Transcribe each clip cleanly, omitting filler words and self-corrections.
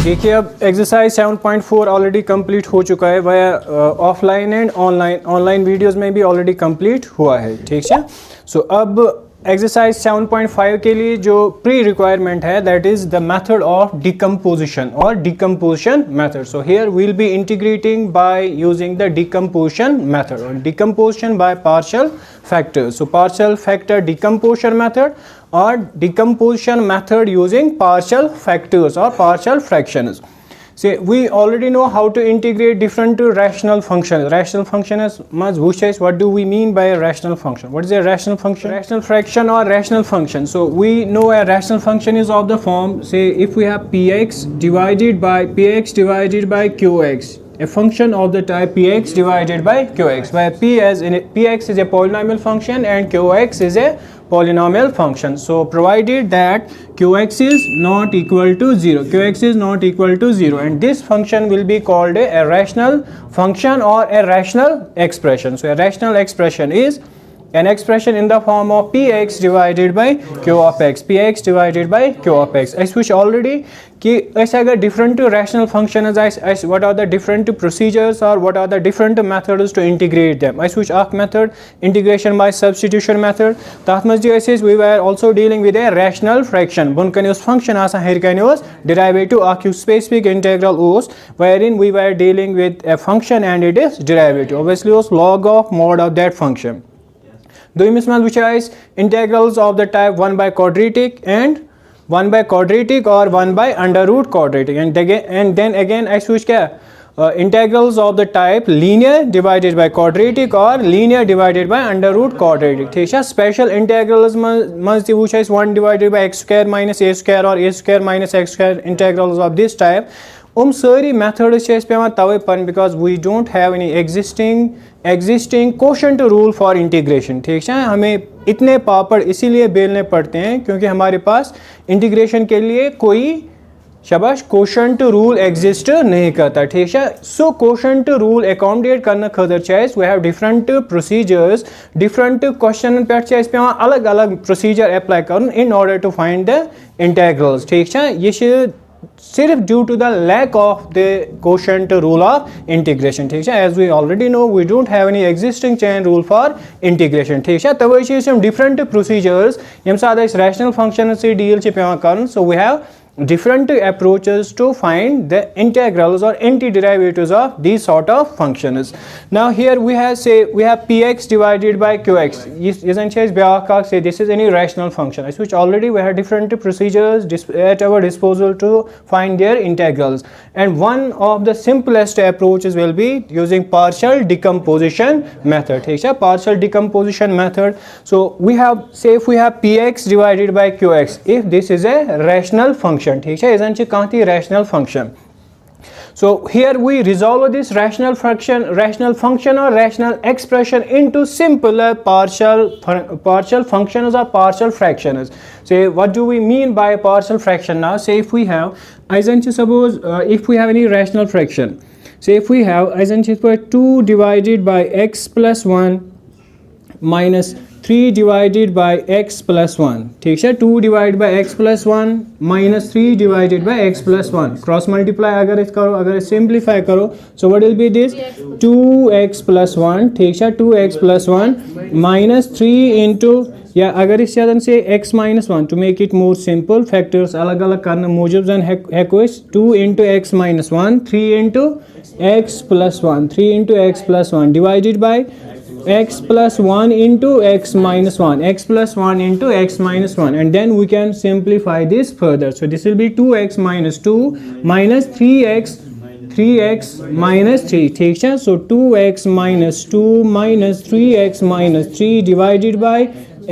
देखिए अब exercise 7.4 already complete हो चुका है via offline and online videos में भी ऑलरेडी कंप्लीट हुआ है, ठीक है। सो अब एक्सरसाइज 7.5 के लिए जो प्री रिक्वायरमेंट है that is the method of decomposition और decomposition method. So here we will be integrating by using the decomposition method और decomposition by partial factors. So partial factor decomposition method or decomposition method using partial factors or partial fractions. See, we already know how to integrate different rational functions. Rational function is much which is what do we mean by a rational function? What is a rational function? Rational fraction or rational function. So we know a rational function is of the form, say if we have px divided by qx, a function of the type px divided by qx, where px is a polynomial function and qx is a polynomial function. So provided that qx is not equal to 0, and this function will be called a rational function or a rational expression. So a rational expression is an expression in the form of px divided by q of x, px divided by q of x. I switch already कि ऐसे अगर different rational functions what are the different procedures or what are the different methods to integrate them. I switch off method integration by substitution method. तथ मज we were also dealing with a rational fraction. Bun कन function आसान हेर कन derivative अख specific integral ओस wherein we were dealing with a function and it is derivative. Obviously was log of mod of that function. दोइमिस में which is integrals of the type 1 by quadratic and 1 by quadratic or 1 by under root quadratic, and then again I switch क्या integrals of the type linear divided by quadratic or linear divided by under root quadratic, ठीक है। special integrals मज ती which is 1 divided by x square minus a square or a square minus x square integrals of this type. सारी methods पे तवे पन because we don't have any existing quotient rule for integration, ठीक है। हमें इतने पापड़ इसीलिए बेलने पड़ते हैं क्योंकि हमारे पास इंटीग्रेशन के लिए कोई शाबाश क्वोशंट रूल एग्जिस्ट नहीं करता, ठीक है। सो क्वोशंट रूल अकोमोडेट करने खतर we have different procedures, different question पे पेवान अलग अलग प्रोसीजर अप्लाई कर in order to find the integrals, ठीक है। ये सिर्फ due to the lack of the quotient rule of integration, ठीक है। As we already know we don't have any existing chain rule for integration, ठीक है। तवे डिफरेंट प्रोसीजर्स यम साथ रैशनल फंक्शन से डील पेवान कर। So we have different approaches to find the integrals or antiderivatives of these sort of functions. Now here we have px divided by qx. Say this is any rational function, which already we have different procedures at our disposal to find their integrals, and one of the simplest approaches will be using partial decomposition method, partial decomposition method. So we have, say if we have px divided by qx, if this is a rational function, ठीक है, isn't it Kanti rational function. So here we resolve this rational function or rational expression into simpler partial functions or partial fractions. So what do we mean by partial fraction now? Say if we have, isn't it suppose if we have any rational fraction, say if we have, isn't it 2 divided by x plus 1 minus 3 divided by x plus 1, ठीक है। 2 divided by x plus 1 minus 3 divided by x plus 1 cross multiply अगर इस करो, अगर simplify करो, so what will B this 2x plus 1, ठीक है। 2x plus 1 minus 3 into, या अगर इस से x minus 1 to make it more simple factors अलग अलग करने मूजब जन है 2 into x minus 1, 3 into x plus 1, 3 into x plus 1 divided by x plus 1 into x minus 1, x plus 1 into x minus 1, and then we can simplify this further. So this will be 2x minus 2 minus 3x minus 3, ठीक है। So 2x minus 2 minus 3x minus 3 divided by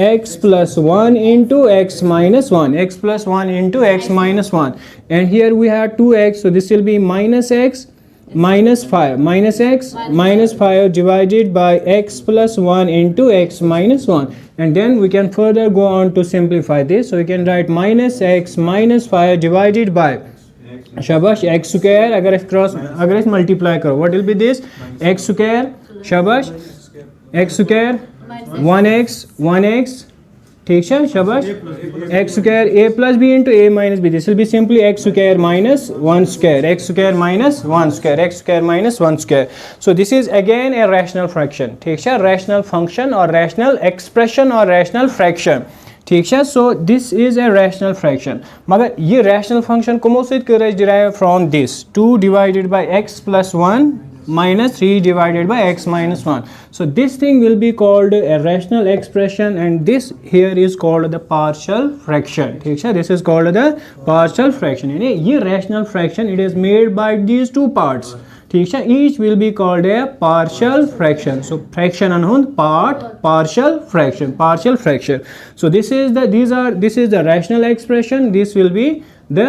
x plus 1 into x minus 1, x plus 1 into x minus 1, and here we have 2x, so this will be minus x minus 5 minus x minus 5 divided by x plus 1 into x minus 1, and then we can further go on to simplify this. So we can write minus x minus 5 divided by शाबाश x square, अगर इस multiply करो, what will be this x square, शाबाश x square 1x ठीक है शाबाश x square a plus b into a minus b, this will be simply x square minus 1 square, x square minus 1 square, x square minus 1 square. So this is again a rational fraction, ठीक है, rational function or rational expression or rational fraction, ठीक है. So this is a rational fraction. मगर ये rational function कमो से कर derive from this 2 divided by x plus 1 minus 3 divided by x minus 1. So this thing will be called a rational expression, and this here is called the partial fraction, ठीक है. This is called the partial fraction. यानी ये rational fraction, it is made by these two parts, ठीक है. Each will be called a partial fraction. So fraction अनहुंद part, partial fraction, partial fraction. So this is the rational expression. This will be the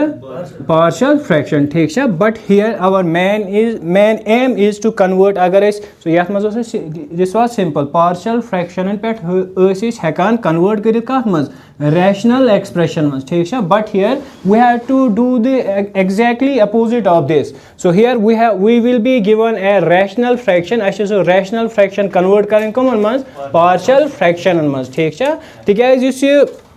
partial fraction, ठीक है. But here our main aim is to convert. अगर इस so यात मज़ ओस this was simple partial fraction पे ऐसे हेकान convert करित काथ मज़ rational expression मज़, ठीक है. But here we have to do the exactly opposite of this. So here we will be given a rational fraction. ऐसे so rational fraction convert करें कमन मज़ partial fraction मज़, ठीक है. तिकेज़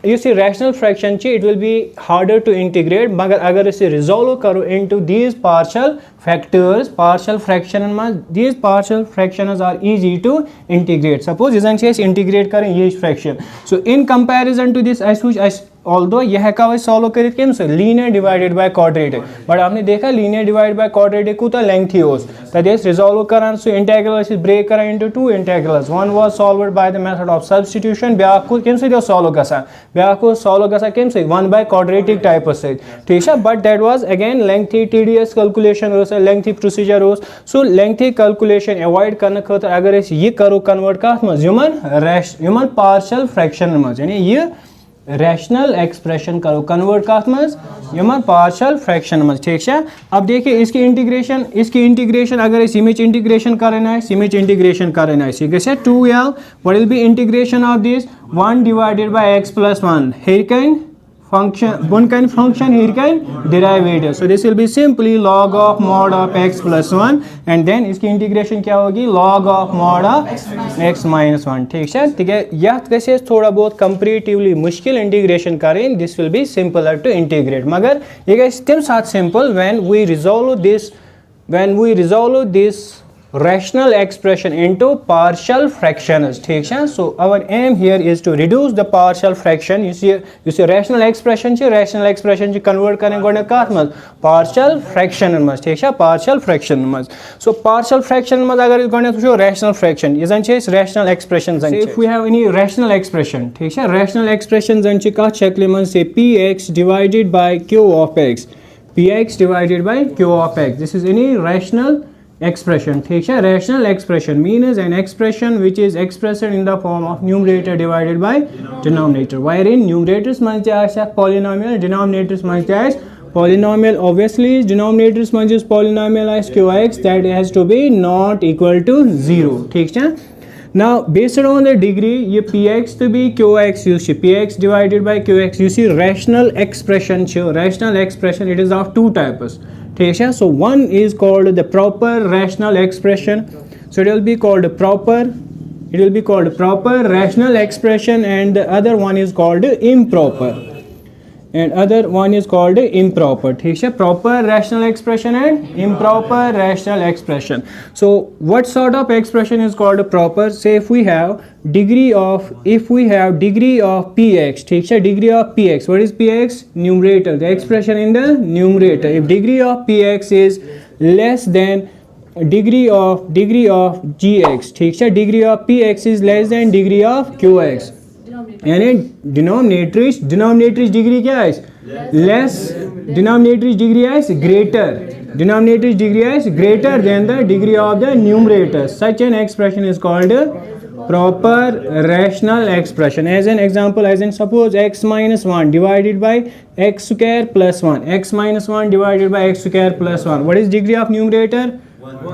you see rational fraction it will be harder to integrate, मगर अगर इसे resolve करो into these partial factors, partial fraction, these partial fractions are easy to integrate. Suppose इस integrate करें ये fraction. So in comparison to this although यह हेका वही सॉल्व करित केम से linear divided by quadratic, but आपने देखा लीनियर डिवाइड बाय क्वाड्रेटिक कोता लेंथी होस तदेस रिजॉल्व करन सो इंटीग्रल्स इज ब्रेक करन into two integrals. One was solved by the method of substitution, ब्या को केम से सॉल्व गसा, ब्या को सॉल्व गसा केम से 1 बाय क्वाड्रेटिक टाइप से, ठीक है. But that was again lengthy TDS calculation होस, लेंथी प्रोसीजर होस. सो लेंथी कैलकुलेशन अवॉइड करने खतर अगर इस ये करो कन्वर्ट काथ मज ह्यूमन पार्शियल फ्रैक्शन मज, यानी ये रैशनल एक्सप्रेशन करो कन्वर्ट काथ मज ह्यूमन पार्शियल फ्रैक्शन मज, ठीक है. अब देखिए इसकी इंटीग्रेशन अगर इस इमेज इंटीग्रेशन करना इंटीग्रेशन करना ये गसे 2l, what will be integration of this 1 divided by x plus 1 हिरकन function bunkan function हिरकन derivative. So this will be simply log of mod of x plus 1 and then इसकी integration क्या होगी log of mod of x minus 1, ठीक है. ठीक है, यह गसे थोड़ा बहुत कंपैरेटिवली मुश्किल इंटीग्रेशन करें. This will be simpler to integrate, मगर ये गस तम साथ simple when we resolve this rational expression into partial fractions, ठीक है. So our aim here is to reduce the partial fraction. You see rational expression convert करें गोने काथ मज partial fraction मज, ठीक है, partial fraction मज. So partial fraction मज अगर गोने तो rational fraction ये जन इस rational expression जन. If we have any rational expression, ठीक है, rational expression जन का शक्ल मज से px divided by q of x, px divided by q of x. This is any rational expression, ठीक है. rational expression means an expression which is expressed in the form of numerator divided by denominator, wherein numerators manj Asha polynomial, denominators manj आश polynomial. Obviously denominators manj polynomial as qx, that has to be not equal to 0, ठीक है. Now based on the degree ये px to be qx, you see px divided by qx, you see rational expression it is of two types, ठीक है. So one is called the proper rational expression, so it will be called proper rational expression, and the other one is called improper, ठीक है. proper rational expression and improper rational expression. So what sort of expression is called proper? Say if we have degree of px, ठीक है, degree of px, what is px? Numerator, the expression in the numerator. If degree of px is less than degree of gx, ठीक है, degree of px is less than degree of qx, यानी डिनोमिनेटरिश degree क्या है less, डिनोमिनेटरिश degree है greater than the degree of the numerator. Such an expression is called proper rational expression. As an example, as in suppose x minus 1 divided by x square plus 1, x minus 1 divided by x square plus 1, what is degree of numerator?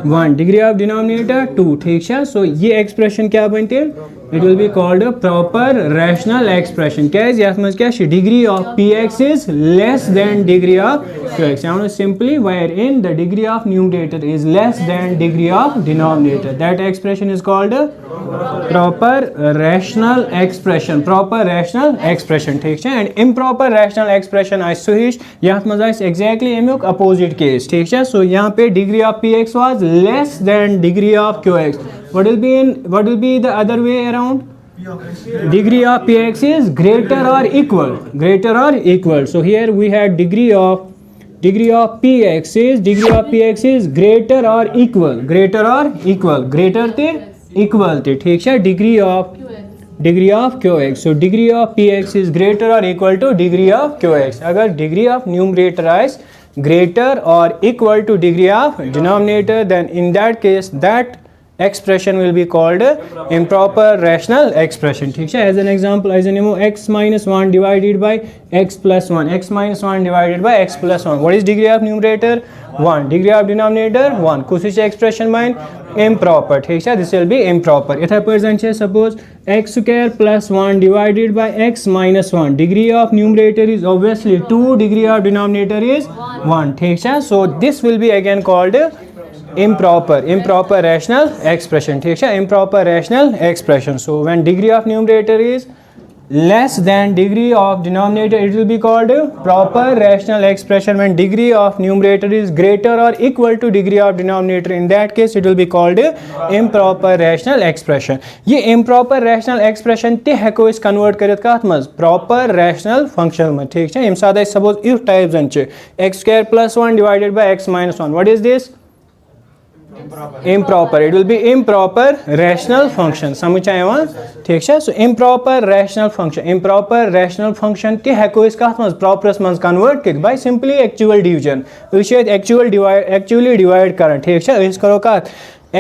1, degree of denominator 2, ठीक है. So ये expression क्या बनते हैं? It will be called a proper rational expression. क्या है यार समझ क्या? Degree of px is less than degree of qx. Now simply wherein the degree of numerator is less than degree of denominator, that expression is called a proper rational expression, proper rational expression, ठीक है. And improper rational expression ice सो हिश यहाँ मज ice exactly एमुक opposite case, ठीक है. So यहाँ पे degree of px was less than degree of qx. What will be the other way around? Degree of px is greater or equal. So here we had degree of px is greater or equal, greater ते equal थे, ठीक है. degree of qx. So degree of px is greater or equal to degree of qx. अगर degree of numerator is greater or equal to degree of denominator, then in that case that expression will be called improper rational expression, ठीक है. As an example, as an x minus 1 divided by x plus 1, x minus 1 divided by x plus 1. What is degree of numerator? 1. Degree of denominator? 1. कुछ expression mine improper, ठीक है. This will be improper. इतना percent है suppose x square plus 1 divided by x minus 1. Degree of numerator is obviously 2. Degree of denominator is 1, ठीक है. So this will be again called improper rational expression, ठीक है. improper rational expression. So when degree of numerator is less than degree of denominator, it will be called proper rational expression. When degree of numerator is greater or equal to degree of denominator, in that case it will be called improper rational expression. ये improper rational expression ते हेको इस convert करित काथ मज proper rational function में, ठीक है. इम सादा suppose if type जंचे x square plus 1 divided by x minus 1. What is this? Improper. It will be improper rational function. समझ आए वहाँ, ठीक है. So improper rational function ते हेको इस काथ मज proper मज convert कित by simply actual division. इसे actually divide करन, ठीक है. इस करो काथ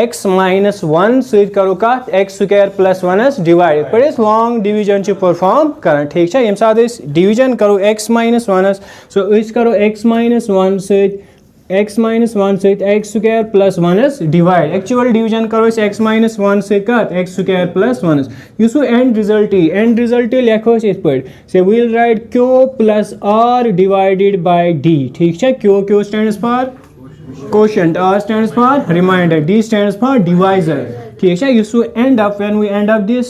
x minus 1 से करो काथ x square plus 1 divide. पर इस long division ची perform करन, ठीक है. इम साथ इस division करो x minus 1. So इस करो x minus 1 से x square plus 1 divide. Actual division करो इस x minus 1 से कत x square plus 1. युसु end result लिखो इस पर. So we will write q plus r divided by d, ठीक है. q stands for quotient, r stands for remainder, d stands for divisor, ठीक है. युसु end up, when we end up this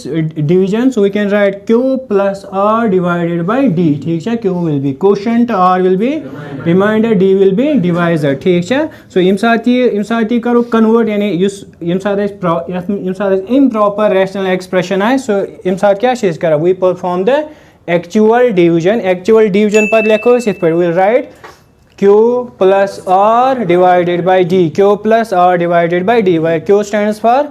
division, so we can write q plus r divided by d, ठीक है. q will be quotient, r will be remainder, d will be divisor, ठीक है. So इम साथी करो convert, यानी use इम साथ improper rational expression है. So इम साथ क्या चीज़ करा? We perform the actual division पर लिखो इस पर. We will write q plus r divided by d, q plus r divided by d, where q stands for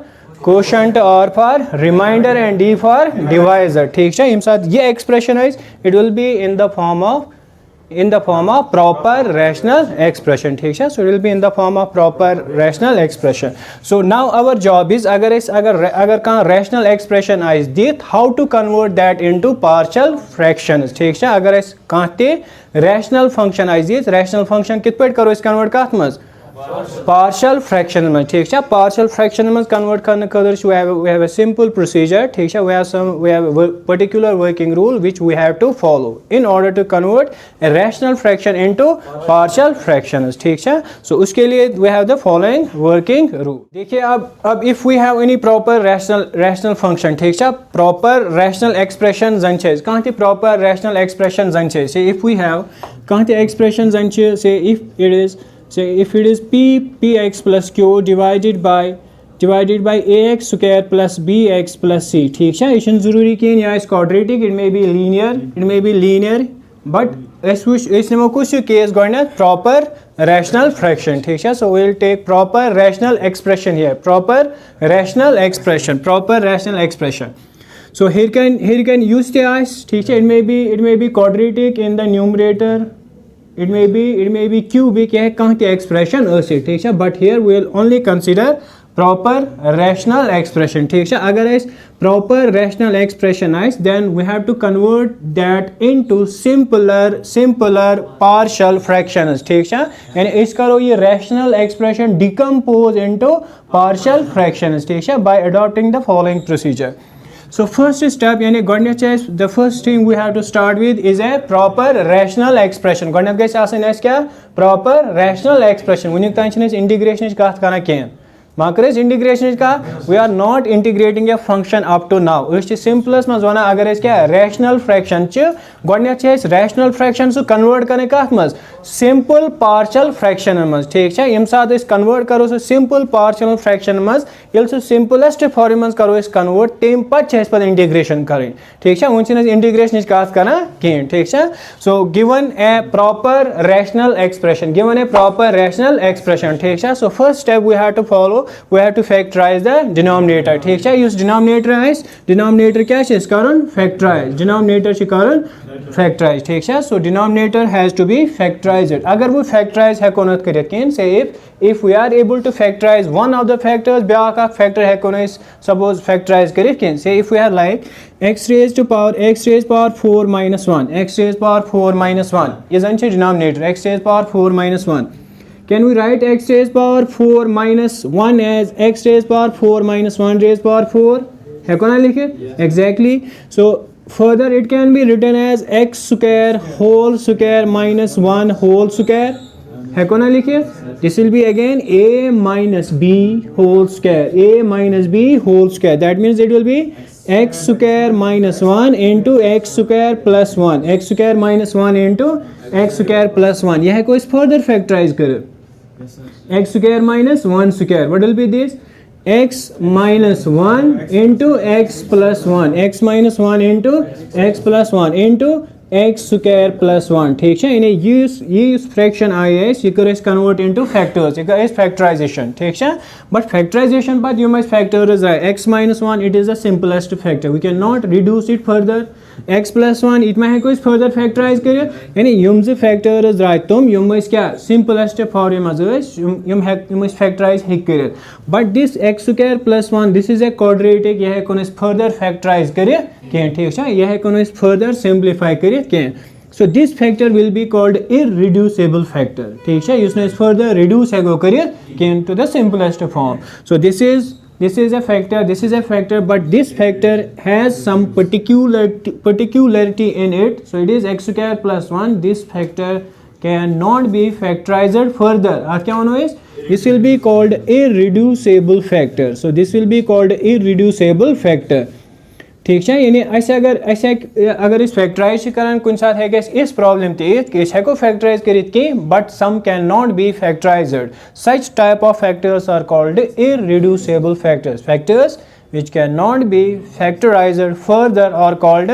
quotient, r for remainder and d for divisor, ठीक है. इम साथ ये expression है, it will be in the form of proper rational expression, ठीक है. So it will be in the form of proper rational expression. So now our job is अगर कहाँ rational expression आइस दित, how to convert that into partial fractions, ठीक है. अगर इस कहाँ ते rational function आइस दित, rational function कित पेट करो इस convert काथ मज partial fraction में, ठीक है. partial fraction में convert करने खतर we have a simple procedure, ठीक है. we have a particular working rule which we have to follow in order to convert a rational fraction into partial fractions, ठीक है. so उसके लिए we have the following working rule. देखिए अब if we have any proper rational function, ठीक है, proper rational expression जंचे कहाँ थे proper rational expression जंचे. say if we have कहाँ थे expression जंचे, say if it is px plus q divided by ax square plus bx plus c, ठीक है. इशन ज़रूरी कि या इस quadratic, it may be linear, but इस नमो कुछ case गॉइना proper rational fraction, ठीक है. so we will take proper rational expression here, proper rational expression. so here can use the ice, ठीक है. it may be quadratic in the numerator, it may be cubic, यह कहाँ के expression ऐसे, ठीक है. but here we will only consider proper rational expression, ठीक है. अगर इस proper rational expression ice, then we have to convert that into simpler partial fractions, ठीक है. यानी इस करो ये rational expression decompose into partial fractions, ठीक है, by adopting the following procedure. So first step, यानी गॉडनेट the first thing we have to start with is a proper rational expression. गॉडनेट गैस आसन ऐस क्या proper rational expression. उन्हीं तांच ने इंटीग्रेशन इस काथ करना क्या मा कर इंटीग्रेशन का we are not integrating a function up to now सिंपलस मज वन अगर क्या रैशनल फ्रैक्शन गोडनेथ रैशनल फ्रैक्शन सह कन्वर्ट करने कत मज सिंपल पार्शल फ्रैक्शन मज ठीक है यम साथ कन्वर्ट करो सह सिंपल पार्शल फ्रैक्शन मज ये सह सिंपलेस्ट फॉर्म मज करो कन्वर्ट तम पे इंटीग्रेशन करें ठीक है वन इंटीग्रेशन कत कर कहें ठीक है so given a proper rational expression ठीक है so first step we have to follow we have to factorise the denominator ठीक है इस डिनोमिनेटर क्या कर फैक्टराइज डिनोमिनेटर फैक्टराइज ठीक है so denominator has to be factorised अगर वो फैक्टराइज हेको नत करित कहीं से if we are able to factorize one of the factors back factor हेको न suppose factorize करित कहीं say if we are like x raised to power 4 minus 1 x raised to power 4 minus 1 is an denominator x raised to power 4 minus 1 can we write x raised to power 4 minus 1 as x raised to power 4 minus 1 raised to power 4 हेको न लिखित exactly so further it can be written as x square whole square minus 1 whole square हेको ना लिखिए this will be again a minus b whole square that means it will be x square minus 1 into x square plus 1 x square minus 1 into x square plus 1 यह को इस further factorize करें x square minus 1 square what will be this x minus 1 into x plus 1 x minus 1 into x plus 1 into x square plus 1 ठीक है इन्हें ये fraction आई है ये कर कन्वर्ट इनटू फैक्टर्स ये कर फैक्टराइजेशन ठीक है बट फैक्टराइजेशन पर यम फैक्टर्स आए x minus 1 it is the simplest factor we cannot reduce it further x plus 1 it में हेको फर्दर फैक्टराइज कर यानी यम जो फैक्टर्स द्राय तुम यम क्या सिंपलेस्ट फॉर्म यम फैक्टराइज कर but this x square plus 1 this is a quadratic यह हेको फर्दर फैक्टराइज कर ठीक है यह हेको फर्दर सिंप्लीफाई कर so this factor will be called irreducible factor ठीक है इसने further reduce हेको कर to the simplest form so this is a factor but this factor has some particularity in it so it is x square plus 1 this factor cannot be factorized further क्या होना है this will be called irreducible factor so this will be called irreducible factor ठीक है यानी अगर इस factorise करान कुछ साथ है इस प्रॉब्लम कि हेको फैक्टराइज करित की but some can not be factorised such type of factors are called irreducible factors which cannot be factorized further are called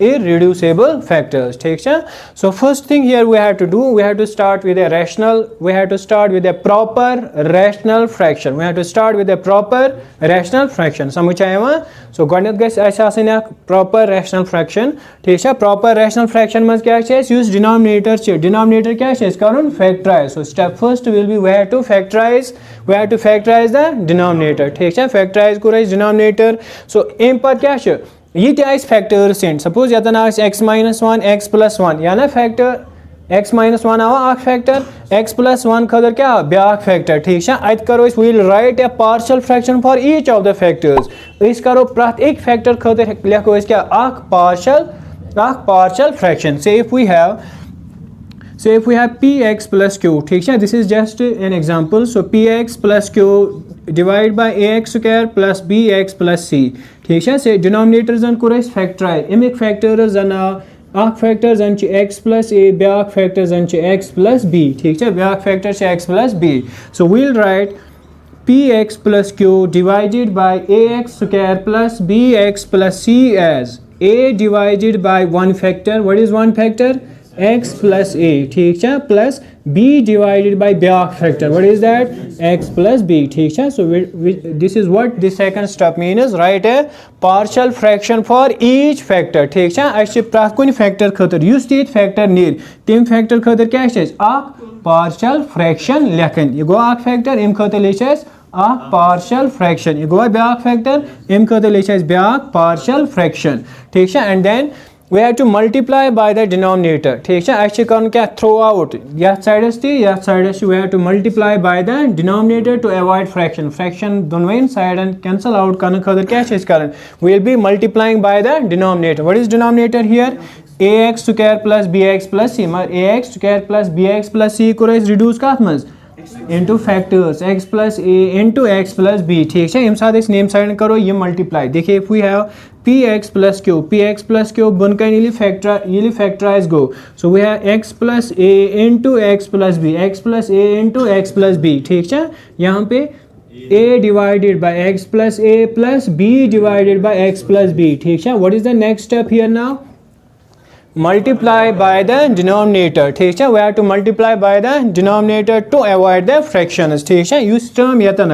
irreducible factors ठीक है so first thing here we have to do we have to start with a proper rational fraction समझ आया so गोडनेथ गस आसन proper rational fraction ठीक है proper rational fraction मज क्या है यूज denominator क्या है करुन factorize so step first will be we have to factorize the denominator ठीक है factorize कर denominator so एम पर क्या है ये फैक्टर्स सेंड सपोज यतन x minus 1 x plus 1 या ना फैक्टर x minus 1 आवा फैक्टर x plus 1 खदर क्या ब्याक फैक्टर ठीक है अत करो we will write a partial fraction for each of the factors इस करो प्रत एक फैक्टर खदर लिखो इस क्या partial fraction say if we have px plus q ठीक है this is just an example so px plus q divided by ax square plus bx plus c ठीक है से डिनोमिनेटर जन कर फैक्टराइज अमिक फैक्टर्स जन फैक्टर जन x plus a back factor जन x plus b ठीक है back factor x plus b so we'll write px plus q divided by ax square plus bx plus c as a divided by one factor what is one factor x plus a ठीक है plus b divided by back factor what is that x plus b ठीक है so this is what the second step means write a partial fraction for each factor ठीक है अच्छे प्रात कुन factor खतर युस तीत factor नीर तम factor खतर क्या है partial fraction लेखन ये गो factor इम खतर लेच partial fraction ये गो ब्याक factor इम खतर लेच ब्याक partial fraction ठीक है and then we have to multiply by the denominator ठीक है अच्छे करन क्या throw out यह sides we have to multiply by the denominator to avoid fraction दोनों साइड cancel out करन खतर क्या है करन we will be multiplying by the denominator what is denominator here ax square plus bx plus c ax square plus bx plus c को reduce कत मज into factors x plus a into x plus b ठीक है। साथ नेम साइड करो ये मल्टीप्लाई देखिए if we have px plus q बन कर ये फैक्टराइज गो so we have x plus a into x plus b into x plus b ठीक है। यहाँ पे a divided by x plus a plus b divided by x plus b ठीक है। What is the next step here now multiply by the denominator ठीक है। we have to multiply by the denominator to avoid the fractions ठीक है। use term यतन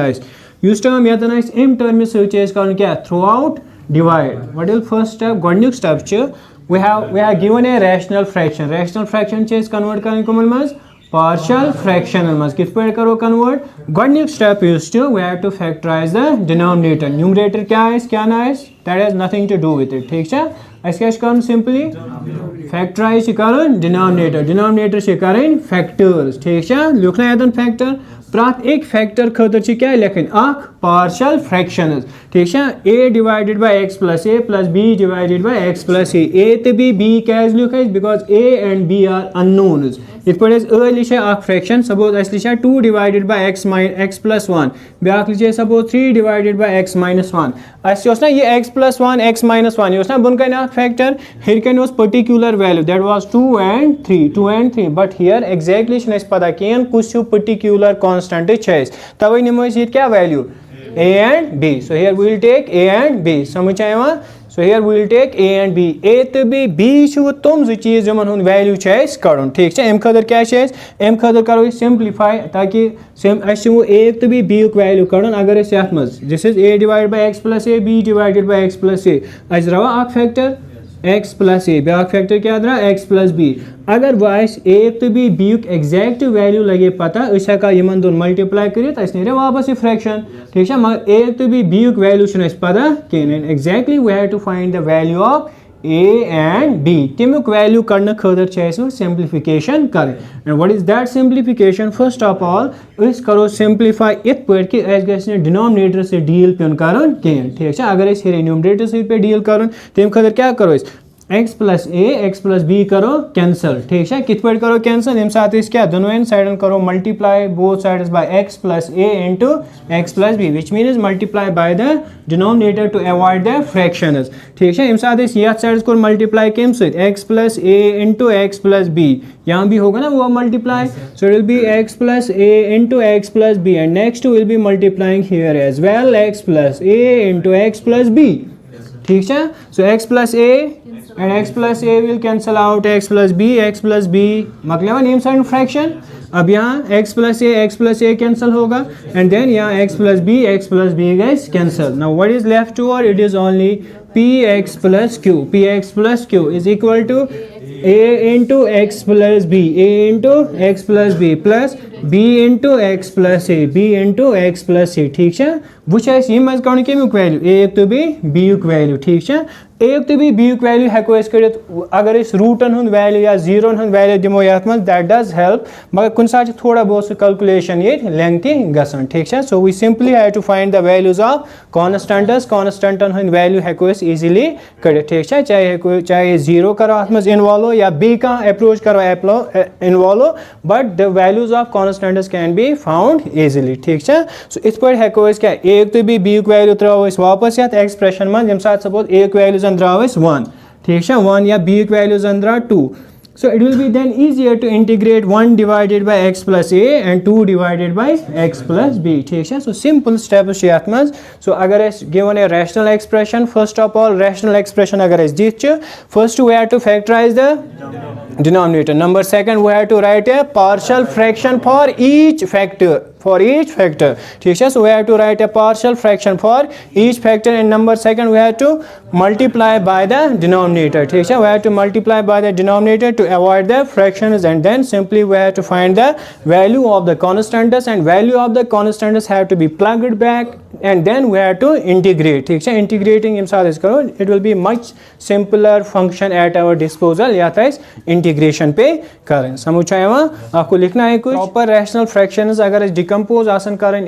im term में switch करन क्या throughout divide what is first step गोडनिक step च we have given a rational fraction च convert करन कोमल मज partial fraction मज किस पे करो convert गोडनिक step is to we have to factorize the denominator numerator क्या है क्या ना है that has nothing to do with it ठीक है। क्या सिंपली फैक्टराइज डिनोमिनेटर से करें फैक्टर्स ठीक है। लिखना है फैक्टर प्रत एक फैक्टर खतर क्या लिखन पार्शियल फ्रैक्शंस ठीक है। a divided by x plus a plus b divided by x plus a तो b क्या लिख because a and b are unknowns इत पे लिखे फ्रैक्शन सपोज अस लिखा 2 डिवाइडेड बाय x प्लस 1 ब्या लिखे suppose 3 divided by x minus 1 अस ना ये x प्लस 1 x माइनस 1 ये बुन कन फैक्टर हिरकन particular value that was 2 and 3 but here exactly पता कहें कुछ पर्टिकुलर कांस्टेंट तवे नमो क्या value a and b so here we will take a and b समझ आया so here we will take a and b a तो b छु तुम जो चीज जमन हुन वैल्यू छ कड़न ठीक है। एम खतर क्या छ एम खतर करो सिंपलीफाई ताकि अस a तो b युक वैल्यू कड़न अगर अस यत मज this is a divided by x plus a b divided by x plus a अस द्रवा अक फैक्टर x प्लस ए ब्या फैक्टर क्या द्रा x प्लस बी अगर वह a तो b युक एग्जैक्ट वैल्यू लगे पता हेका इन दोन मल्टीप्लाई कर वापस यह फ्रैक्शन ठीक है। मगर a तो b युक वैल्यू पता कहें exactly we have to find the value of a and b तमुक वैल्यू कड़ने खतर सिंप्लिफिकेशन करें and what is that simplification first of all अस करो सिंप्लीफाई इत पे कि अस गि डिनोमिनेटर से डील पेन कर कहें ठीक है। अगर न्यूमरेटर से पे डील कर तम खतर क्या करो x प्लस ए एक्स प्लस बी करो कैंसल ठीक है। कित पे करो कैंसल यम साथ क्या दोनों साइडन करो multiply both sides by x plus a into x plus b which means multiply by the denominator to avoid the fractions ठीक है। यम साथ यथ साइड को मल्टीप्लाई कम x plus a into x plus b यहाँ भी होगा ना वो multiply so it will be x plus a into x plus b and next will be multiplying here as well x plus a into x plus b ठीक है। So x plus a and x plus a will cancel out x plus b मतलब name side fraction अब यहाँ x plus a cancel होगा and then यहाँ x plus b guys cancel. Now what is left over? It is only px plus q is equal to a into x plus b plus b into x plus a ठीक है। वो ये मज कौन कमुक value a तो b युक value ठीक है। a तो b युक वैल्यू हेको अगर रूटन हुन वैल्यू या जीरोन हुन वैल्यू दिमो यथ मज दैट डज हेल्प मगर कुछ साथ थोड़ा बहुत कैलकुलेशन ये लेंथी गसन ठीक है। So we simply have to find the values of कांस्टेंटन हुन वैल्यू हेको इजीली कर ठीक है। चाहे जीरो करो अथ मज इन्वॉल्व या बी का अप्रोच करो involve but the values of constants can be found easily ठीक है। सो इत पे हेको क्या a तो b युक वैल्यू त्रो वापस ये एक्सप्रेशन मज यम साथ सपोज a युक वैल्यू जन द्राव 1 ठीक है 1 या b युक वैल्यू जन द्रा 2 so it will be then easier to integrate 1 divided by x plus a and 2 divided by x plus b ठीक है। so simple steps यथ मज so अगर given a rational expression first of all rational expression अगर दिख first we have to factorize the denominator number second we have to write a partial fraction for each factor ठीक है। so we have to write a partial fraction for each factor and number second we have to multiply by the denominator ठीक है। we have to multiply by the denominator to avoid the fractions and then simply we have to find the value of the constants and value of the constants have to be plugged back and then we have to integrate ठीक है। integrating यम साथ करो it will be much simpler function at our disposal या integration पे करें समझ आया आपको लिखना है कुछ प्रॉपर रैशनल फ्रैक्शंस अगर डिकम्पोज आसन करें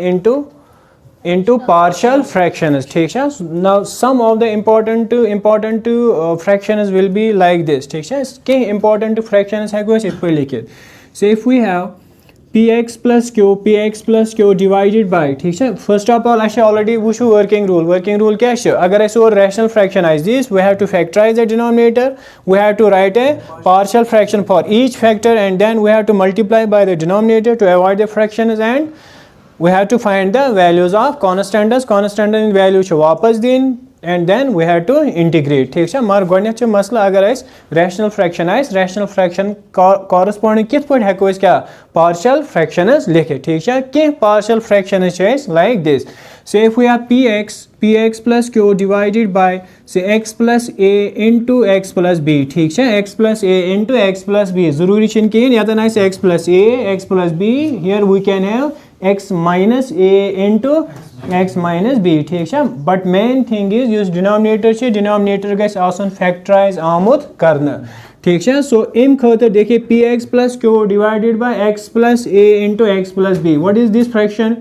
into partial fractions ठीक है। now some of the important fractions will be like this ठीक है। के important fractions है कुछ इस पर लिखित so if we have px plus q divided by, ठीक है. First of all अच्छा already वुशु working rule क्या है? अगर ऐसे और rational fraction is this, we have to factorize the denominator, we have to write a partial fraction for each factor, and then we have to multiply by the denominator to avoid the fractions, and we have to find the values of constants in value छ वापस दिन, and then we have to integrate, ठीक है. मगर गोडनेक मसला अगर rational fraction rational fraction corresponding कित पट हेको क्या partial fractions लिखे, ठीक है. कि partial fractions like this. So if we have px plus q divided by say x plus a into x plus b, ठीक है. x plus a into x plus b जरूरी छिन कि यातन ice x plus a x plus b, here we can have x minus a into x minus b, ठीक है. But main thing is use denominator छे, denominator gas आसन factorize आमुत करना, ठीक है. So इम खतर देखिए px plus q divided by x plus a into x plus b. What is this fraction?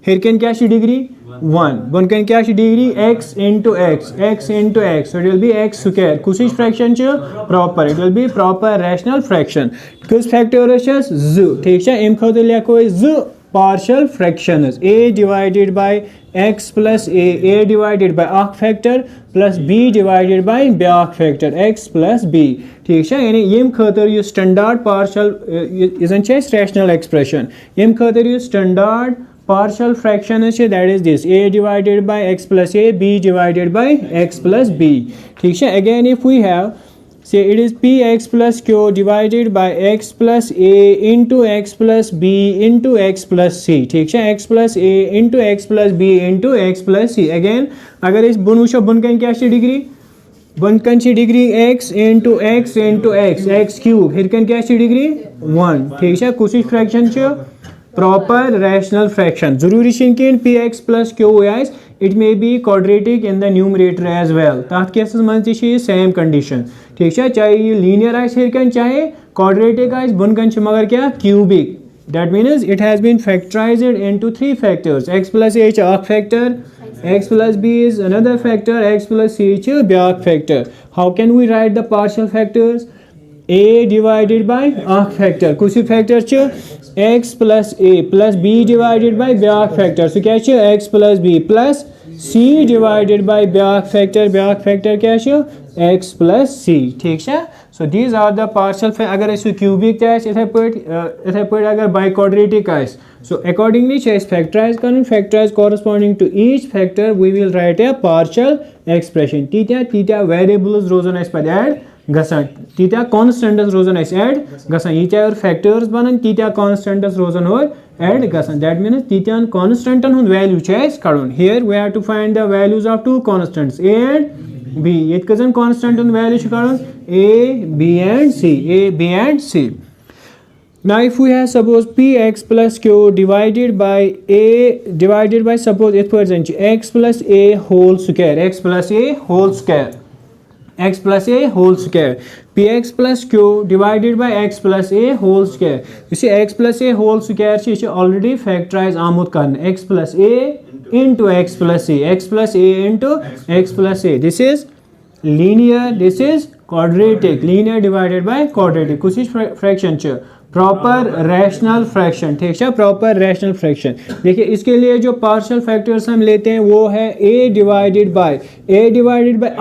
हिरकन क्या शी डिग्री 1, बनकन क्या she degree x into x into x, so it will be x square. कुछ fraction छ proper, it will be proper rational fraction. कुछ factor छ z, ठीक है. इम खतर लिखो z partial fractions, a divided by x plus a divided by आख factor plus b divided by ब्याख factor x plus b, ठीक है. यानी यम खतर यु standard partial इजन छ rational expression. यम खतर यु standard partial fraction is that is this a divided by x plus a, b divided by x plus b, ठीक है. Again if we have say it is px plus q divided by x plus a into x plus b into x plus c, ठीक है. x plus a into x plus b into x plus c. Again अगर इस बुन वुशो बुनकन क्या ची degree, बुनकन ची degree x into x cube, हिरकन क्या ची डिग्री 1, ठीक है. कुछ फ्रैक्शन छ proper rational fraction. जरूरी शिनकिन px plus q is it may be quadratic in the numerator as well. ताथ केसेस मंज ती same condition, ठीक है. चाहे ये linear आइस हिरकन चाहे quadratic आइस बुनकन छ मगर क्या cubic. That means it has been factorized into 3 factors. x plus a छ आख factor, x plus b is another factor, x plus c छ ब्याख factor. How can we write the partial factors? a divided by आख factor, कुछ factor छ x plus a plus b divided by ब्याख factor, so क्या छ x plus b plus c divided by ब्याख factor क्या छ x plus c, ठीक है. So these are the partial अगर इस cubic आइस इथे पट अगर by quadratic ice, so accordingly छ इस factorize Karan, factorize corresponding to each factor we will write a partial expression. तीता variables रोजन इस पर add गसान, तीता constants रोजन इस add गसान, ये और factors बनन तीता constants रोजन और add गसान. That means तीता constant हुन value छ इस कड़न. Here we have to find the values of 2 constants a and b. ये कजन constant हुन value छ कड़न a, b and c. Now if we have suppose px plus q divided by a divided by suppose it percent x plus a whole square, x plus a whole square, px plus q divided by x plus a whole square. You see x plus a whole square is already factorized आमुद करना, x plus a into x plus a, x plus a into x plus a. This is linear, this is quadratic, linear divided by quadratic. कुछ fraction छ proper rational fraction, ठीक है. Proper rational fraction देखिए इसके लिए जो partial factors हम लेते हैं वो है a डिवाइडेड बाय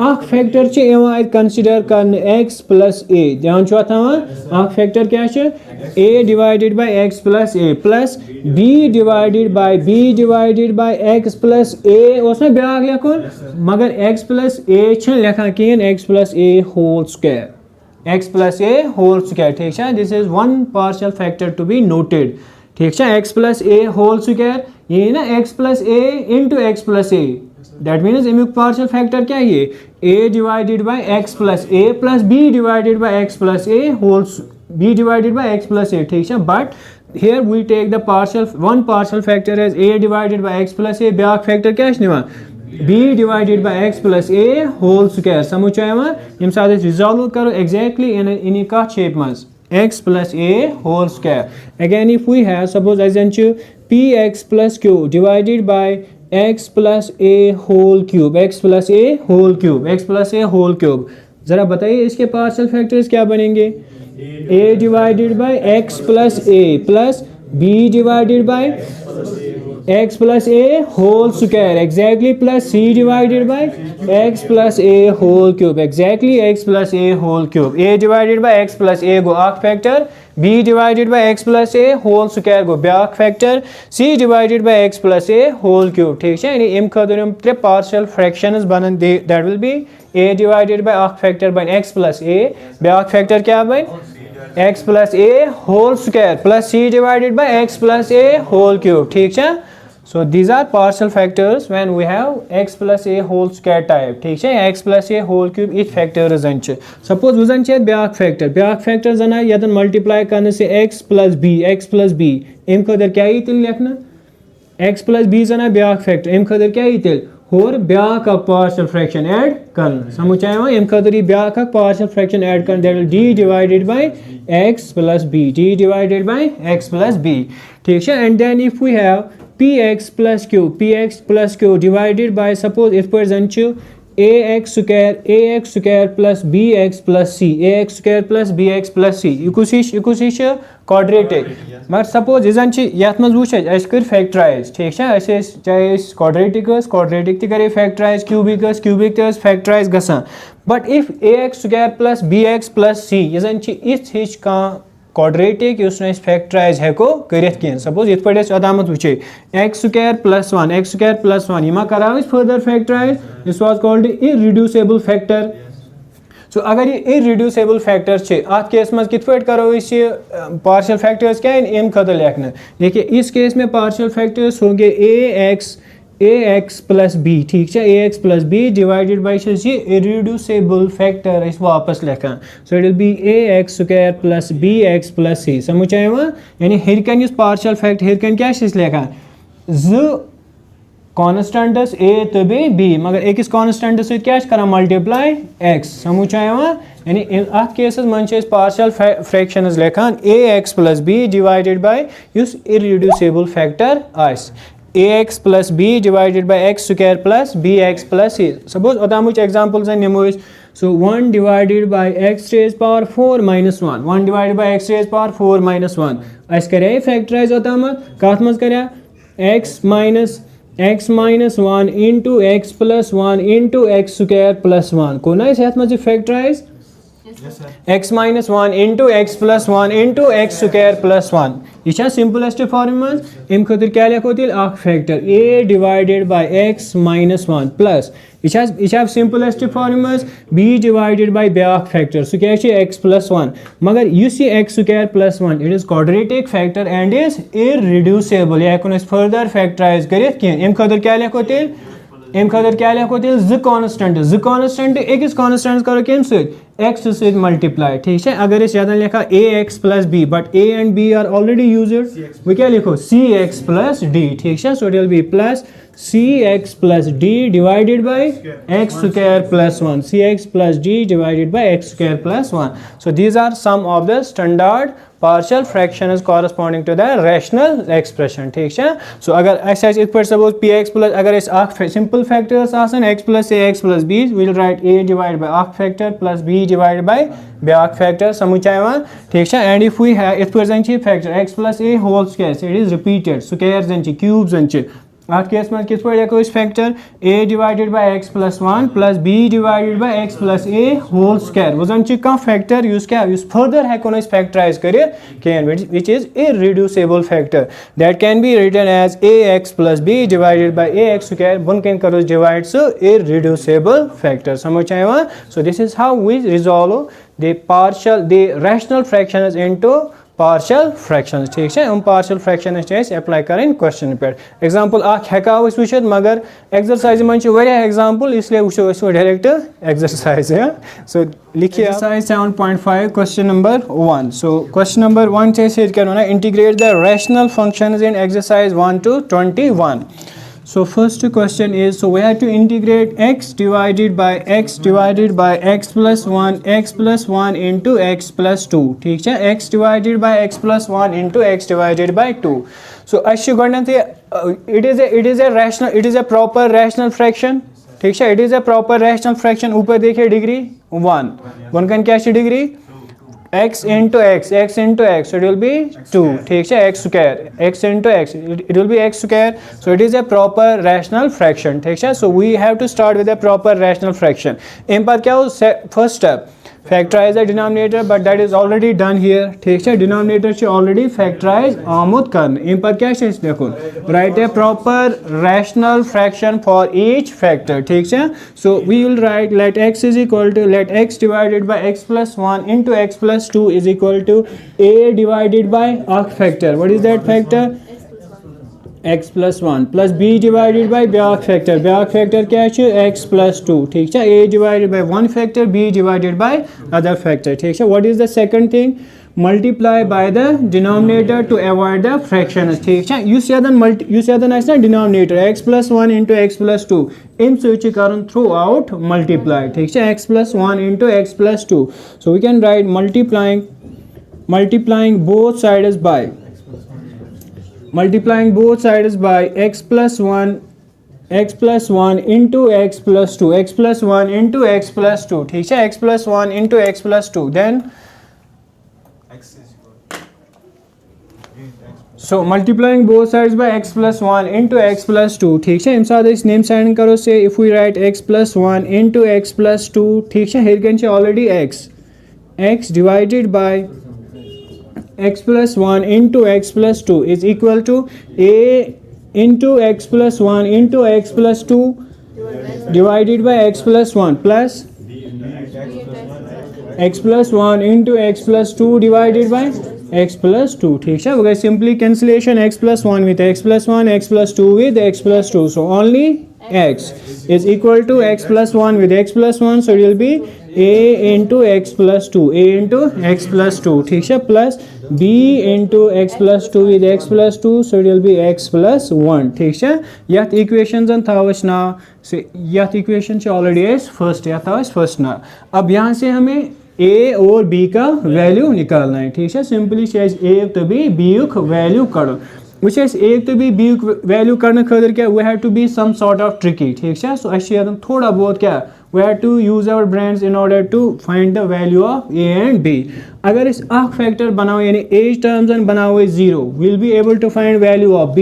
आख फैक्टर छ एवं कंसीडर करने x प्लस a, ध्यान छो था आख फैक्टर क्या छ a divided by x plus a plus b divided by x plus a उसमें ब्याक लिखुन मगर x प्लस a छ लिखा किन x plus a whole square, x plus a whole square, ठीक है. This is one partial factor to be noted, ठीक है. x plus a whole square ये ना x plus a into x plus a, that means इमें partial factor क्या है a divided by x plus a plus b divided by x plus a whole b divided by x plus a, ठीक है. But here we take the one partial factor as a divided by x plus a, back factor क्या है b divided by x plus a whole square. समझ आया यम साथ resolve करो exactly in का shape मज x plus a whole square. Again if we have suppose as in px plus q divided by x plus a whole cube, जरा बताइए इसके partial factors क्या बनेंगे a divided by x plus a plus b divided by x plus a whole square exactly plus c divided by x plus a whole cube exactly x plus a whole cube. a divided by x plus a go ak factor, b divided by x plus a whole square go back factor, c divided by x plus a whole cube. ठीक है यानी इम खतर हम त्रे partial fractions बनन that will be a divided by ak factor बन x plus a, back factor क्या बन x plus a whole square plus c divided by x plus a whole cube. ठीक है. So these are partial factors when we have x plus a whole square type. ठीक है x plus a whole cube इस factor जन चे. Suppose वजन चे back factor जना यदन multiply करने से x plus b इम खदर क्या ही तिल लिखना x plus b जना ब्याक factor इम खदर क्या ही तिल और ब्याक अक partial fraction add करना समझ आया वहाँ इम खदर ये ब्याक अक partial fraction add करना that will d divided by x plus b ठीक है. And then if we have px plus q divided by suppose if पर जन छु ax square plus bx plus c ax square plus bx plus c इकुसी quadratic मगर suppose जन छु यात मज वुच अस कर factorize ठीक है अस चाहे quadratic ति करे factorize cubic ति factorize गसा but if ax square plus bx plus c जन छु इस हिच का quadratic यूस न factorize हेको करित किन suppose इत पड़े अदामत वुचे x square plus 1 यमा कराव further factorize this was called irreducible factor. So अगर ये irreducible factor छे आत केस में कित पट करो इस partial factors क्या इन एम खतर लिखना देखिए इस केस में partial factors होंगे ax plus b ठीक है ax plus b divided by ये irreducible factor इस वापस लिखा so it will be ax square plus bx plus c समझ आया वहाँ यानी हिरकन इस partial fact हिरकन क्या इस लिखा ज constants a तो b मगर एक इस constant से क्या करा multiply x समझ आया वहाँ यानी आत केसेस मन छे partial fractions लिखान ax plus b divided by इस irreducible factor ice ax plus b divided by x square plus bx plus c. Suppose otamuch examples and nemos. So 1 divided by x raised power 4 minus 1. 1 divided by x raised power 4 minus 1. As करे factorize otamat. काथमस करे x minus 1 into x plus 1 into x square plus 1. कोना इस हाथ में factorize x minus 1 into x plus 1 into x square plus 1 ये simplest form में इम खतर क्या लिखो तिल आख factor a divided by x minus 1 plus ये simplest form में b divided by back factor so क्या है x plus 1 मगर you see x square plus 1 it is quadratic factor and is irreducible या कौन इस further factorize करें क्या इम खतर क्या लिखो तिल एम खतर क्या लिखो तिल z constant एक इस constant करो केम से x से मल्टीप्लाई ठीक है अगर इस याद लिखा ax plus b but a and b are already used we क्या लिखो cx plus d ठीक है so it will be plus cx plus d divided by x square plus 1 cx plus d divided by x square plus 1 so these are some of the standard partial fractions corresponding to the rational expression ठीक है so अगर ऐसे इस पर suppose px plus अगर इस आख simple factors आसन x plus a x plus b we will write a divided by आख factor plus b divided by back factor समझ आया वहाँ ठीक है and if we have इस पर जंची factor x plus a whole square it is repeated square जंची cube जंची आठ case में किस पर देखो इस factor a divided by x plus 1 plus b divided by x plus a whole square वजन ची का फैक्टर यूज क्या यूज फर्दर है कौन इस फैक्टराइज करे can which is irreducible factor that can be written as ax plus b divided by ax square बन can करो divide so irreducible factor समझ आए वहाँ so this is how we resolve the rational fractions into partial fractions ठीक है हम partial fractions apply करें question पे example आख हेका उस विषय मगर exercise में जो वही example इसलिए उसको direct exercise है so लिखिए exercise 7.5 question number 1 so question number 1 से क्या होना integrate the rational functions in exercise 1 to 21 so first question is so we have to integrate x divided by x plus 1 into x plus 2 ठीक है x divided by x plus 1 into x divided by 2 so अच्छी गणना it is a proper rational fraction ठीक है it is a proper rational fraction ऊपर देखिए degree 1 का क्या degree x into x, x into x, so it will be 2, ठीक है, x square, x into x, it will be x square, so it is a proper rational fraction, ठीक है. So we have to start with a proper rational fraction. इन पर क्या हो, first step factorize the denominator, but that is already done here, ठीक है. denominator से already factorize आमुद करना. इन पर क्या है, देखो, write a proper rational fraction for each factor, ठीक है. So we will write let x is equal to, let x divided by x plus 1 into x plus 2 is equal to a divided by a factor. What is that factor? x plus 1 plus b divided by back factor. Back factor क्या है, x plus 2, ठीक है. a divided by one factor, b divided by other factor, ठीक है. What is the second thing? Multiply by the denominator to avoid the fractions, ठीक है. You Seddon ice ना denominator x plus 1 into x plus 2 इन switch करन through out multiply, ठीक है. x plus 1 into x plus 2, so we can write multiplying both sides by x plus 1 into x plus 2, x plus 1 into x plus 2, ठीक है. x plus 1 into x plus 2, then so multiplying both sides by x plus 1 into x plus 2, ठीक है. इमसाद इस name sign करो से, if we write x plus 1 into x plus 2, ठीक है, here can say already x divided by x plus 1 into x plus 2 is equal to a into x plus 1 into x plus 2 divided by x plus 1 plus x plus 1 into x plus 2 divided by x plus 2, ठीक है. Okay, simply cancellation, x plus 1 with x plus 1, x plus 2 with x plus 2, so only x is equal to x plus 1 with x plus 1, so it will be a into x plus 2, a into x plus 2, ठीक है, plus b into x plus 2 with x plus 2, so it will be x plus 1, ठीक है. यह equation जन था ना से, यह इक्वेशन से ऑलरेडी है फर्स्ट, यह था फर्स्ट ना. अब यहाँ से हमें a और b का वैल्यू निकालना है, ठीक है. सिंपली a तो b युक वैल्यू करो. which is a to b b value करने खतर क्या, we have to be some sort of tricky, ठीक है. so अच्छी थोड़ा बहुत क्या, we have to use our brains in order to find the value of a and b. अगर इस आख फैक्टर बनाओ यानी a टर्म्स एंड बनाओ 0, we'll be able to find value of b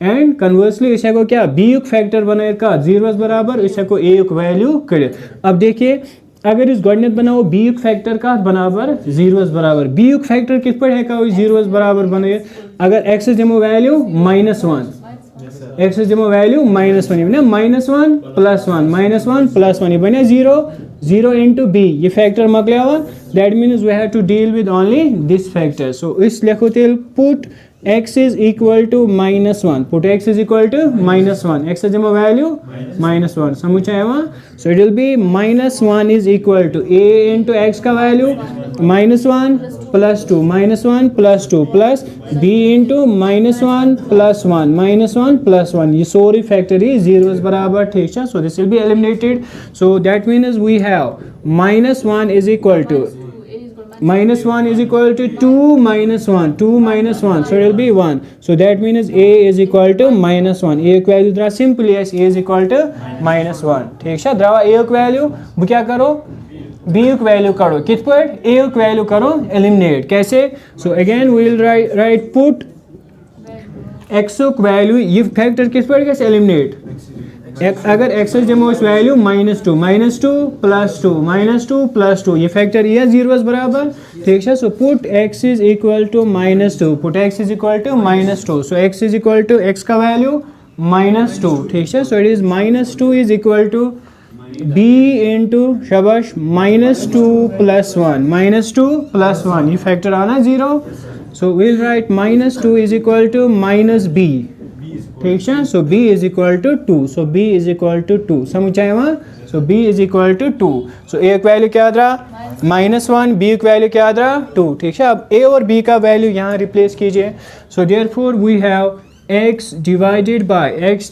and conversely इसे को क्या, b युक फैक्टर बनाए का 0 बराबर, इसे को a युक वैल्यू करे. अब देखिए अगर इस गणित बनाओ b युक फैक्टर का बराबर 0 बराबर, b युक फैक्टर किस पर है का 0 बराबर बने. अगर x दिमो वैल्यू -1, x दिमो वैल्यू -1 बने -1 + 1 -1 + 1 बने 0 into b, ये फैक्टर मकलावा. That means we have to deal with only this factor. So इस लिखो तेल put x is equal to -1, put x is equal to -1, x दिमो value -1, समझ आया. so it will be -1 is equal to a into x का value -1 + 2 -1 + 2 plus b into -1 + 1 -1 + 1, ये सारी factor ही 0 बराबर, ठीक है. so this will be eliminated. so that means we have -1 is equal to 2 minus 1, so it will be 1. so that means a is equal to -1. a की value द्रा simply as a is equal to -1, ठीक है. द्रा a की value वो क्या करो, b की value करो कित पर, a की वैल्यू करो एलिमिनेट, कैसे. so again we will write put x की वैल्यू, ये फैक्टर किस पर कैसे एलिमिनेट. अगर x जमो इस वैल्यू -2 + 2 + 2, ये फैक्टर ये 0 बराबर, ठीक है. So put x is equal to -2, put x is equal to -2, so x is equal to x का वैल्यू -2, ठीक है. So it is -2 is equal to b into शबाश -2 + 1 -2 + 1, ये फैक्टर आना 0. सो we'll write -2 is equal to -b, ठीक है. सो b is equal to 2, so b is equal to 2, समझ आया वहाँ. सो b is equal to 2. So a की वैल्यू क्या रहा -1, b की वैल्यू क्या रहा 2, ठीक है. अब a और b का वैल्यू यहाँ रिप्लेस कीजिए. So therefore we have x divided by x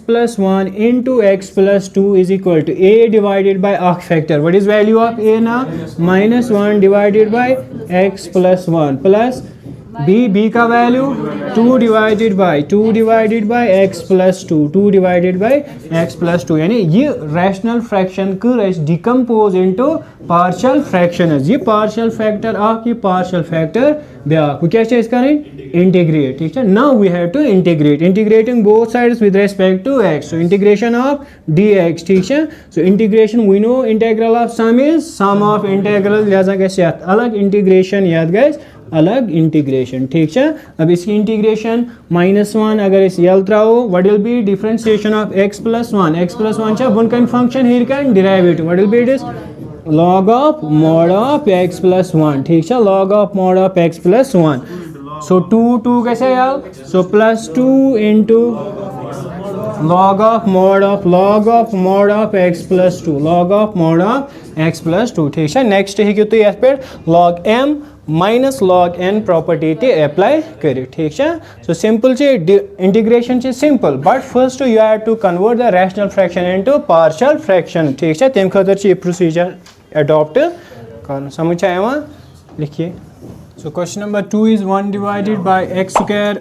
plus 1 into x plus 2 is equal to a divided by arc factor. What is value of a now? -1 divided by x plus 1 plus b का value 2 divided by x plus 2 divided by x plus 2 यानी ये rational fraction कर decompose into partial fractions ये partial factor अख ये partial factor back वो क्या integrate ठीक है now we have to integrating both sides with respect to x so integration of dx ठीक है so integration we know integral of sum is sum of integral लिहाजा गैस अलग इंटीग्रेशन याद गैस अलग इंटीग्रेशन ठीक है अब इसकी इंटीग्रेशन -1 अगर इस यल त्राओ what will be differentiation of x + 1 छ वन कन फंक्शन हियर कन derivative what will be it is log of mod of x plus 1 ठीक है log of mod of x plus 1 so 2 कैसे यार so plus 2 into log of mod of x plus 2 log of mod of x plus 2 ठीक है next है तो यह पे log m minus log n property ते apply करें ठीक है so simple चे integration चे simple but first you have to convert the rational fraction into partial fraction ठीक है तेम खतर चे procedure adopt करना समझ आया वहाँ लिखिए so question number 2 is 1 divided by x square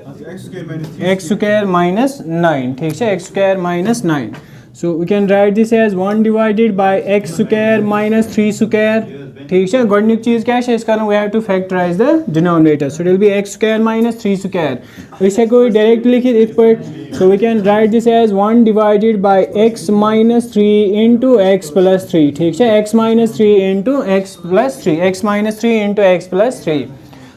minus 9 ठीक है x square minus 9 so we can write this as 1 divided by x square minus 3 square ठीक है गोडनिक चीज क्या है इसका we have to factorize the denominator so it will be x square minus 3 square इसे कोई डायरेक्ट लिखिए इस पर so we can write this as 1 divided by x minus 3 into x plus 3 ठीक है x minus 3 into x plus 3 x minus 3 into x plus 3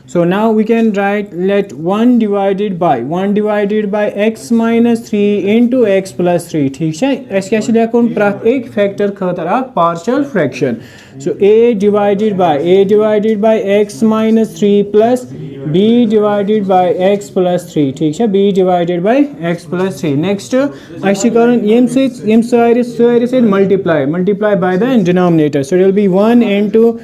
so now we can write let 1 divided by x minus 3 into x plus 3 ठीक है ऐसे कैसे लिखूं प्रत्येक एक factor खतर आप partial fraction so a divided by x minus 3 plus b divided by x plus 3 ठीक है b divided by x plus 3 next अच्छी करें यम सारे multiply by the denominator so it will be 1 into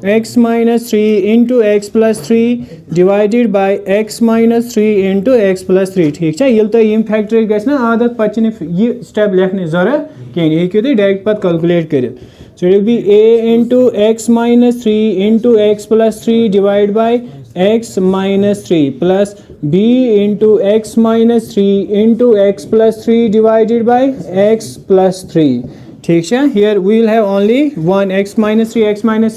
x minus 3 into x plus 3 divided by x minus 3 into x plus 3 ठीक है ये तो यम factor गस ना आदत पचने ये स्टेप लिखने जरूरत कहीं ये क्यों डायरेक्ट पत कैलकुलेट करें so it will be a into x minus 3 into x plus 3 divided by x minus 3 plus b into x minus 3 into x plus 3 divided by x plus 3 ठीक है here we will have only 1 x minus 3 x plus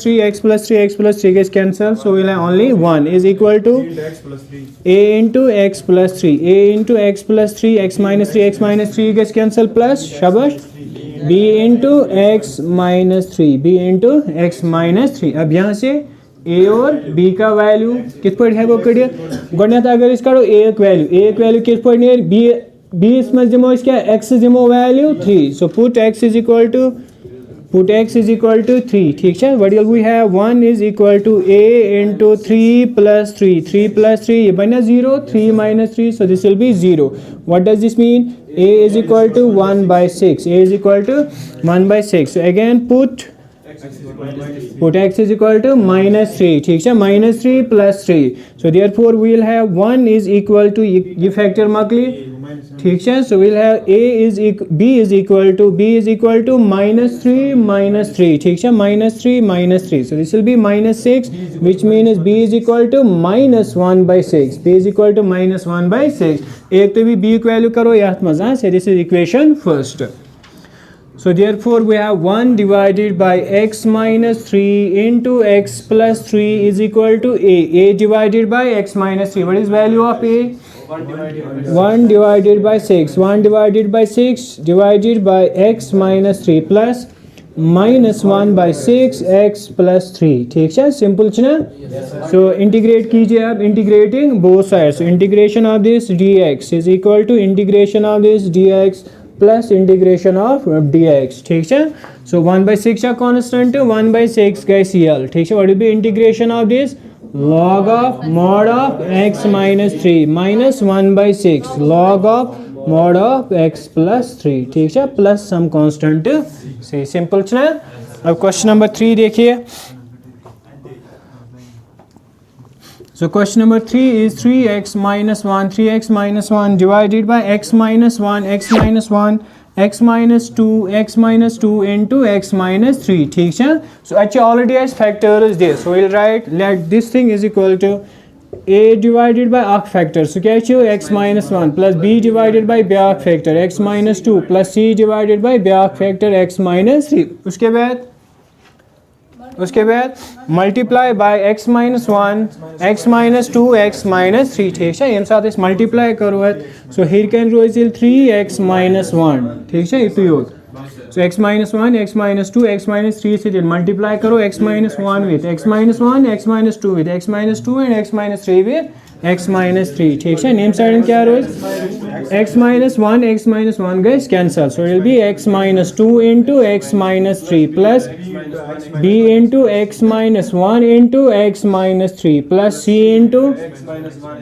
3 gets cancelled so we will have only 1 is equal to a into x plus 3 x minus 3 gets cancelled plus shabash b into x minus 3 अब यहाँ से a और b का value किस पर है वो कड़िए गोडनेथ अगर इसका a एक वैल्यू किस पर नहीं b इसमें दिमो इसका x दिमो value 3 so put x is equal to 3 ठीक है what will we have 1 is equal to a into 3 plus 3 ये बना 0 3 minus 3 so this will be 0 what does this mean a is equal to 1 by 6 so again put x is equal to minus 3 ठीक है minus 3 plus 3 so therefore we will have 1 is equal to ये factor मकली ठीक है so we'll have b is equal to minus 3 ठीक है minus 3 so this will be minus 6 which means b is equal to minus 1 by 6 एक तो भी b की value करो याद मजा से this is equation first so therefore we have 1 divided by x minus 3 into x plus 3 is equal to a divided by x minus 3 what is value of a 1 divided by 6 divided by x minus 3 plus minus 1 by 6 x plus 3 ठीक है simple है so integrate कीजिए आप integrating both sides integration of this dx is equal to integration of this dx plus integration of dx ठीक है so 1 by 6 का constant 1 by 6 का CL ठीक है what will be integration of this log of mod of x minus 3 minus 1 by 6 log of mod of x plus 3 ठीक है plus some constant से simple है अब क्वेश्चन नंबर 3 देखिए so question number 3 is 3x minus 1 divided by x minus 1 x minus 2 into x minus 3 ठीक है so actually already has factors there so we'll write let this thing is equal to a divided by अख factor so क्या है x minus 1 plus b divided by back factor x minus 2 plus c divided by back factor x minus 3 उसके बाद multiply by x minus 1 x minus 2 x minus 3 ठीक है ये साथ multiply करो सो हिर कैन रोज 3x minus 1 ठीक है इतु योत so x minus 1 x minus 2 x minus 3 से मल्टीप्लाई करो x minus 1 with x minus 1 x minus 2 with x minus 2 and x minus 3 with x minus 3 ठीक है नेम साइड क्या रोज x minus 1 guys cancel so it will be x minus 2 into x minus 3 plus b into x minus 1 into x minus 3 plus c into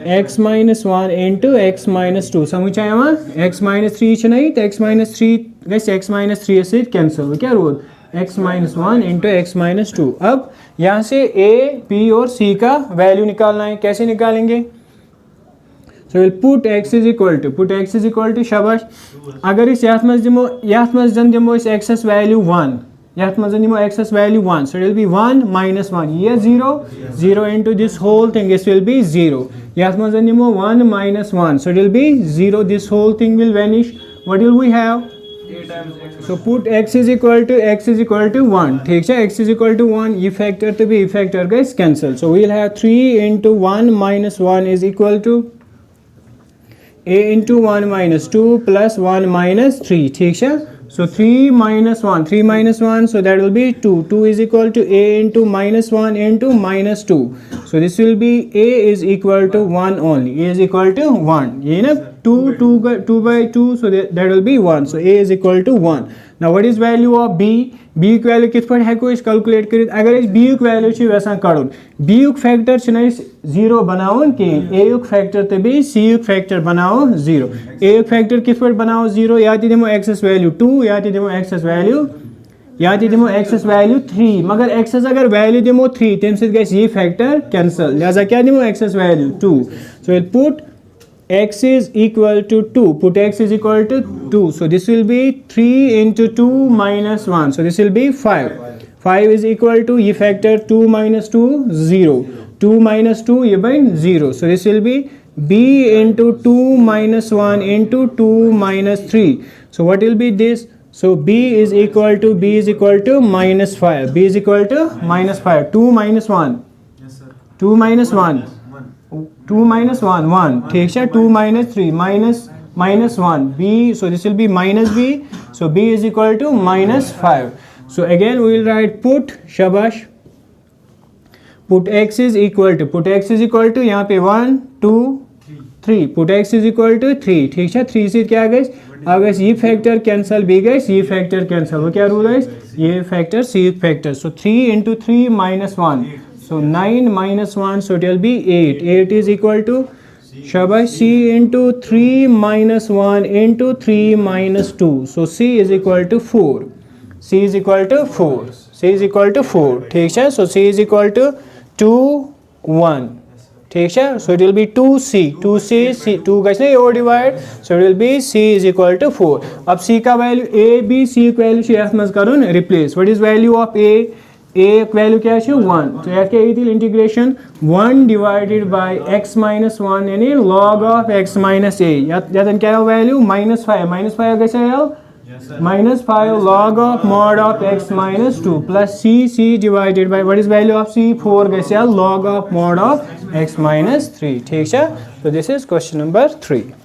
x minus 1 into x minus 2 समझ आया वहाँ x minus 3 छ नहीं तो x minus 3 guys x minus 3 से cancel क्या रोज x minus 1 into x minus 2 अब यहाँ से a b और c का वैल्यू निकालना है कैसे निकालेंगे so we'll put x is equal to शाबाश अगर इस याथ मज दिमो इस एक्सेस वैल्यू 1 याथ मज दिमो access value 1 so it will be 1 minus 1 ये 0 into this whole thing this will be 0 याथ मज दिमो 1 minus 1 so it will be 0 this whole thing will vanish what will we have so put x is equal to 1 ठीक है x is equal to 1 ये factor तो भी factor guys cancel so we'll have 3 into 1 minus 1 is equal to a into 1 minus 2 plus 1 minus 3 ठीक है so 3 minus 1 so that will be 2 is equal to a into minus 1 into minus 2 so this will be a is equal to 1 only a is equal to 1 ये ना 2 by 2 so that will be 1 so a is equal to 1 now what is value of b b की value किस पर है कोई calculate करित अगर इस b की वैल्यू छी वैसा कड़न b युक फैक्टर छ नहीं 0 बनाओ कि a युक फैक्टर ते भी c युक फैक्टर बनाओ 0 a युक फैक्टर किस पर बनाओ 0 या ती दिमो एक्सेस वैल्यू 2 या ती दिमो एक्सेस वैल्यू 3 मगर एक्सेस अगर वैल्यू दिमो 3 तम से गैस ये फैक्टर कैंसिल लिहाजा क्या दिमो access value 2 so we'll put x is equal to 2 put x is equal to 2 so this will be 3 into 2 minus 1 so this will be 5 is equal to ये factor 2 minus 2 0 2 minus 2 ये by 0 so this will be b into 2 minus 1 into 2 minus 3 so what will be this so b is equal to minus 5 b is equal to minus 5 2 minus 1 yes sir 2 minus 1 2 minus 1 1 ठीक है 2 minus 3 minus 1 b so this will be minus b so b is equal to minus 5 so again we will write put shabash put x is equal to यहाँ पे 1 2 3 put x is equal to 3 ठीक है 3 से क्या गए अब ये factor cancel भी गए ये फैक्टर कैंसिल वो क्या रूल है ये फैक्टर सी factor so 3 into 3 minus 1 so 9 minus 1 so it will be 8 is equal to shabash c into 3 minus 1 into 3 minus 2 so c is equal to 4 ठीक है so c is equal to 2 1 ठीक है so it will be 2c 2 guys नहीं और divide so it will be c is equal to 4 अब c का value a b c का value छ याथ मज करून replace what is value of a value क्या है 1 तो यार क्या ये integration 1 divided by x minus 1 यानी log of x minus a यातन क्या है वैल्यू -5 कैसे है -5 log of mod of x minus 2 plus c divided by what is value of c 4 कैसे है log of mod of x minus 3 ठीक है so this is question number 3